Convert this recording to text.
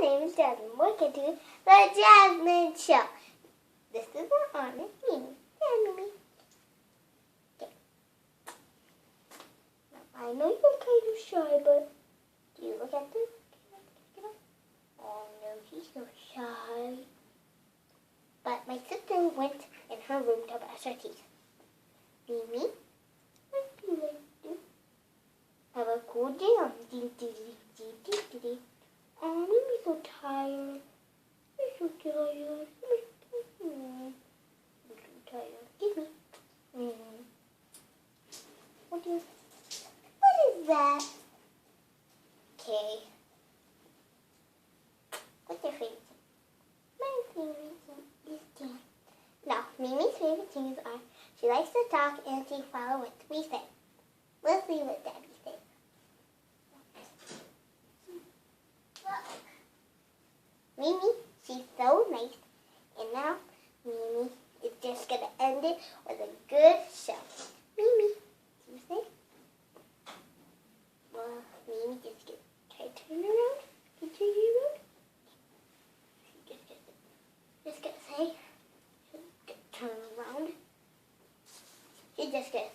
name is Jasmine. Welcome to the Jasmine Show. This is an honest Mimi. Yeah, Mimi. Okay. Now, I know you're kind of shy, but do you look at this? Oh no, he's so shy. But my sister went in her room to brush her teeth. Mimi, what do you like to do? Have a cool day. Oh, Mimi's so tired. I'm so tired. I'm so tired. Give me. What is that? Okay. What's your favorite thing? My favorite thing is dance. Now, Mimi's favorite things are she likes to talk and she follows what we say. Let's see what Daddy says. Mimi, she's so nice. And now, Mimi is just going to end it with a good show. Mimi, you say? Well, Mimi just get try to turn around. Can you turn around? Just gonna say, turn around. She's just gonna